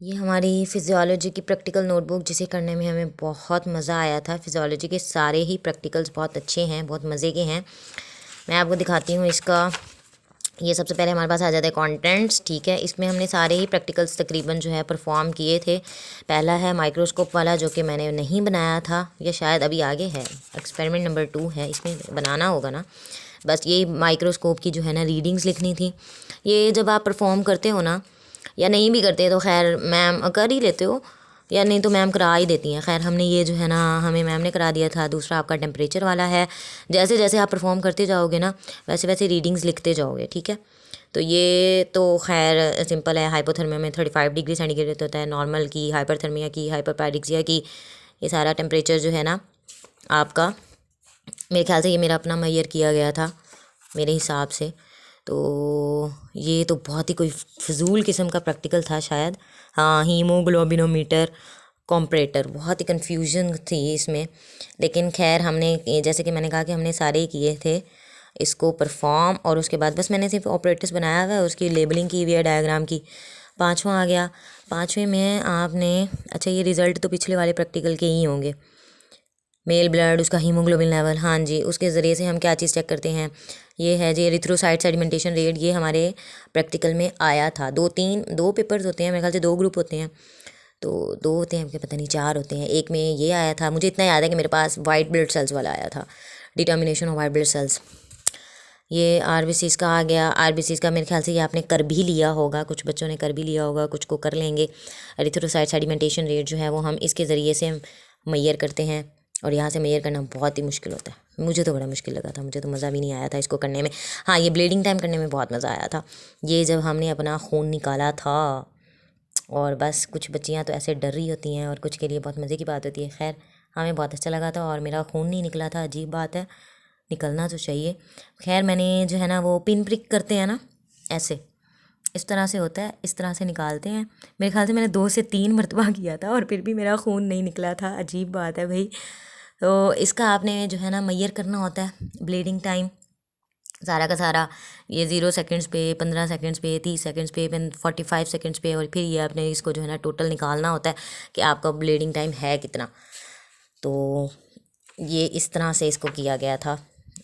ये हमारी फ़िज़ियोलॉजी की प्रैक्टिकल नोटबुक, जिसे करने में हमें बहुत मज़ा आया था। फ़िज़ियोलॉजी के सारे ही प्रैक्टिकल्स बहुत अच्छे हैं, बहुत मज़े के हैं। मैं आपको दिखाती हूँ इसका। ये सबसे पहले हमारे पास आ जाता है कंटेंट्स, ठीक है। इसमें हमने सारे ही प्रैक्टिकल्स तकरीबन जो है परफॉर्म किए थे। पहला है माइक्रोस्कोप वाला, जो कि मैंने नहीं बनाया था, या शायद अभी आगे है। एक्सपेरिमेंट नंबर 2 है, इसमें बनाना होगा ना। बस ये माइक्रोस्कोप की जो है ना रीडिंग्स लिखनी थी। ये जब आप परफॉर्म करते हो ना, या नहीं भी करते तो खैर मैम कर ही लेते हो, या नहीं तो मैम करा ही देती हैं। खैर हमने ये जो है ना, हमें मैम ने करा दिया था। दूसरा आपका टेम्परेचर वाला है। जैसे जैसे आप परफॉर्म करते जाओगे ना, वैसे वैसे रीडिंग्स लिखते जाओगे, ठीक है। तो ये तो खैर सिंपल है। हाइपोथर्मिया में 35 डिग्री सेंटीग्रेड होता है, नॉर्मल की, हाइपरथर्मिया की, हाइपरपैरिक्सिया की। ये सारा टेम्परेचर जो है ना आपका, मेरे ख्याल से ये मेरा अपना मैयर किया गया था मेरे हिसाब से। तो ये तो बहुत ही कोई फजूल किस्म का प्रैक्टिकल था शायद। हाँ, हीमोग्लोबिनोमीटर कॉम्परेटर, बहुत ही कन्फ्यूजन थी इसमें। लेकिन खैर हमने, जैसे कि मैंने कहा कि हमने सारे ही किए थे इसको परफॉर्म। और उसके बाद बस मैंने सिर्फ ऑपरेटर्स बनाया हुआ है, उसकी लेबलिंग की हुई है डायग्राम की। पाँचवा आ गया। पाँचवें में आपने, अच्छा ये रिज़ल्ट तो पिछले वाले प्रैक्टिकल के ही होंगे। मेल ब्लड, उसका हीमोग्लोबिन लेवल, हाँ जी, उसके ज़रिए से हम क्या चीज़ चेक करते हैं। ये है जी एरिथ्रोसाइट सेडिमेंटेशन रेट। ये हमारे प्रैक्टिकल में आया था। दो पेपर्स होते हैं मेरे ख्याल से, 2 ग्रुप होते हैं। तो 2 होते हैं, मुझे पता नहीं 4 होते हैं। एक में ये आया था, मुझे इतना याद है कि मेरे पास वाइट ब्लड सेल्स वाला आया था, determination of white blood cells. ये आरबीसीज का आ गया। आरबीसीज का मेरे ख्याल से ये आपने कर भी लिया होगा, कुछ बच्चों ने कर भी लिया होगा, कुछ को कर लेंगे। एरिथ्रोसाइट सेडिमेंटेशन रेट जो है वो हम इसके ज़रिए से मैयर करते हैं। और यहाँ से मैयर करना बहुत ही मुश्किल होता है। मुझे तो बड़ा मुश्किल लगा था, मुझे तो मज़ा भी नहीं आया था इसको करने में। हाँ, ये ब्लीडिंग टाइम करने में बहुत मज़ा आया था। ये जब हमने अपना खून निकाला था, और बस कुछ बच्चियाँ तो ऐसे डर रही होती हैं, और कुछ के लिए बहुत मज़े की बात होती है। खैर हमें बहुत अच्छा लगा था, और मेरा खून नहीं निकला था। अजीब बात है, निकलना तो चाहिए। खैर मैंने जो है ना, वो पिन प्रिक करते हैं ना, ऐसे इस तरह से होता है, इस तरह से निकालते हैं। मेरे ख्याल से मैंने 2 से 3 मरतबा किया था, और फिर भी मेरा खून नहीं निकला था। अजीब बात है भाई। तो इसका आपने जो है ना मैयर करना होता है ब्लीडिंग टाइम, सारा का सारा। ये 0 सेकंड्स पे, 15 सेकंड्स पे, 30 सेकंड्स पे, 45 सेकंड्स पे। और फिर ये आपने इसको जो है ना टोटल निकालना होता है कि आपका ब्लीडिंग टाइम है कितना। तो ये इस तरह से इसको किया गया था,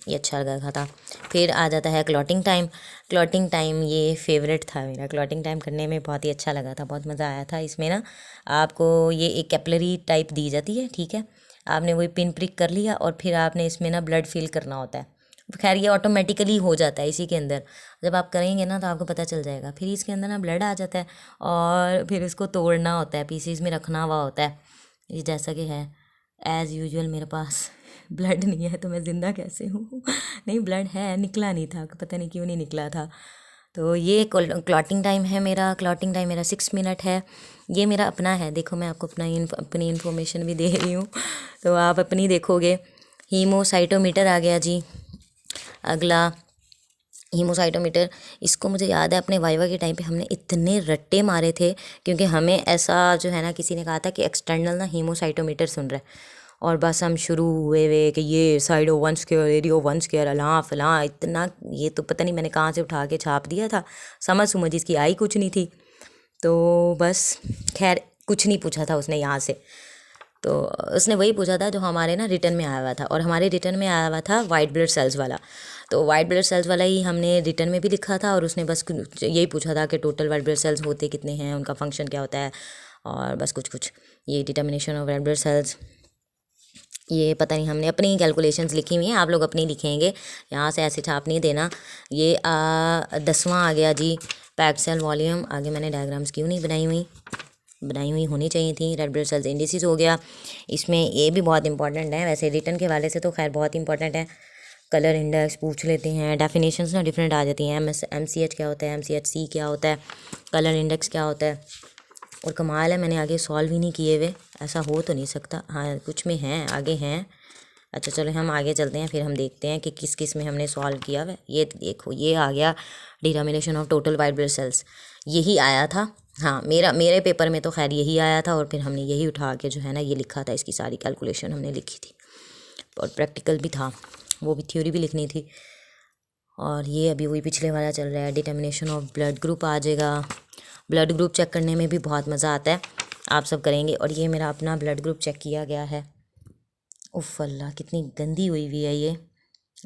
ये अच्छा लगा था। फिर आ जाता है क्लॉटिंग टाइम। क्लॉटिंग टाइम ये फेवरेट था मेरा। क्लॉटिंग टाइम करने में बहुत ही अच्छा लगा था, बहुत मज़ा आया था इसमें ना। आपको ये एक कैपलरी टाइप दी जाती है, ठीक है। आपने वही पिन प्रिक कर लिया, और फिर आपने इसमें ना ब्लड फिल करना होता है। खैर ये ऑटोमेटिकली हो जाता है इसी के अंदर। जब आप करेंगे ना तो आपको पता चल जाएगा। फिर इसके अंदर ना ब्लड आ जाता है, और फिर इसको तोड़ना होता है, पीसीज में रखना हुआ होता है। ये जैसा कि है एज़ यूजुअल मेरे पास ब्लड नहीं है, तो मैं ज़िंदा कैसे हूँ। नहीं, ब्लड है, निकला नहीं था, पता नहीं क्यों नहीं निकला था। तो ये क्लॉटिंग टाइम है मेरा। क्लॉटिंग टाइम मेरा 6 मिनट है। ये मेरा अपना है, देखो मैं आपको अपनी इन्फॉर्मेशन भी दे रही हूँ, तो आप अपनी देखोगे। हीमोसाइटोमीटर आ गया जी अगला। हीमोसाइटोमीटर, इसको मुझे याद है अपने वाइवा के टाइम पे हमने इतने रट्टे मारे थे, क्योंकि हमें ऐसा जो है ना, किसी ने कहा था कि एक्सटर्नल ना हीमोसाइटोमीटर सुन रहा है। और बस हम शुरू हुए वे कि ये साइडो 1 स्क्वायर, एरियो 1 स्क्वायर, अलाँ फलाँ इतना। ये तो पता नहीं मैंने कहाँ से उठा के छाप दिया था, समझ इसकी आई कुछ नहीं थी। तो बस खैर कुछ नहीं पूछा था उसने यहाँ से। तो उसने वही पूछा था जो हमारे ना रिटर्न में आया हुआ था, और हमारे रिटर्न में आया हुआ था वाइट ब्लड सेल्स वाला। तो वाइट ब्लड सेल्स वाला ही हमने रिटर्न में भी लिखा था, और उसने बस यही पूछा था कि टोटल वाइट ब्लड सेल्स होते कितने हैं, उनका फंक्शन क्या होता है, और बस कुछ कुछ ये determination of white blood cells. ये पता नहीं, हमने अपनी कैलकुलेशंस लिखी हुई हैं, आप लोग अपनी लिखेंगे, यहाँ से ऐसे छाप नहीं देना। ये 10वां आ गया जी, पैक्ड सेल वॉल्यूम। आगे मैंने डायग्राम्स क्यों नहीं बनाई हुई होनी चाहिए थी। रेड ब्लड सेल्स इंडिसेस हो गया। इसमें ये भी बहुत इंपॉर्टेंट है, वैसे रिटर्न के वाले से तो खैर बहुत इंपॉर्टेंट है। कलर इंडेक्स पूछ लेते हैं, डेफिनेशंस ना डिफरेंट आ जाती हैं। MCH क्या होता है, MCHC क्या होता है, कलर इंडेक्स क्या होता है। और कमाल है मैंने आगे सॉल्व ही नहीं किए हुए, ऐसा हो तो नहीं सकता। हाँ कुछ में हैं, आगे हैं। अच्छा चलो हम आगे चलते हैं, फिर हम देखते हैं कि किस किस में हमने सॉल्व किया हुआ है। ये देखो ये आ गया determination of total white blood cells, यही आया था। हाँ मेरे पेपर में तो खैर यही आया था, और फिर हमने यही उठा के जो है ना ये लिखा था, इसकी सारी कैलकुलेशन हमने लिखी थी। और प्रैक्टिकल भी था, वो भी थ्योरी भी लिखनी थी। और ये अभी वही पिछले वाला चल रहा है, डिटर्मिनेशन ऑफ ब्लड ग्रुप आ जाएगा। ब्लड ग्रुप चेक करने में भी बहुत मज़ा आता है, आप सब करेंगे। और ये मेरा अपना ब्लड ग्रुप चेक किया गया है। उफ़ अल्लाह, कितनी गंदी हुई हुई है ये,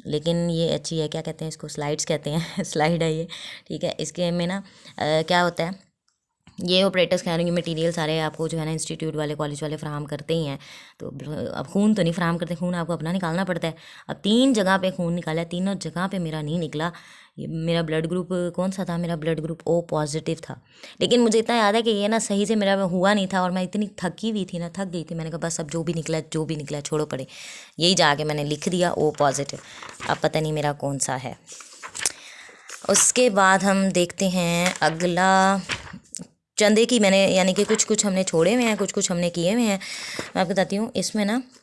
लेकिन ये अच्छी है। क्या कहते हैं इसको, स्लाइड्स कहते हैं स्लाइड है ये, ठीक है। इसके में ना क्या होता है, ये ऑपरेटर्स कह रहे हैं मटेरियल सारे आपको जो है ना इंस्टीट्यूट वाले, कॉलेज वाले फ्राहम करते ही हैं। तो अब खून तो नहीं फ्राहम करते, खून आपको अपना निकालना पड़ता है। अब 3 जगह पे खून निकाला है, तीनों जगह पे मेरा नहीं निकला। ये मेरा ब्लड ग्रुप कौन सा था, मेरा ब्लड ग्रुप ओ पॉजिटिव था। लेकिन मुझे इतना याद है कि ये ना सही से मेरा हुआ नहीं था, और मैं इतनी थकी हुई थी ना, थक गई थी। मैंने कहा बस अब जो भी निकला छोड़ो पड़े, यही जाके मैंने लिख दिया ओ पॉजिटिव। अब पता नहीं मेरा कौन सा है। उसके बाद हम देखते हैं अगला चंदे की। मैंने यानी कि कुछ हमने छोड़े हुए हैं, कुछ हमने किए हुए हैं। मैं आपको बताती हूँ, इसमें ना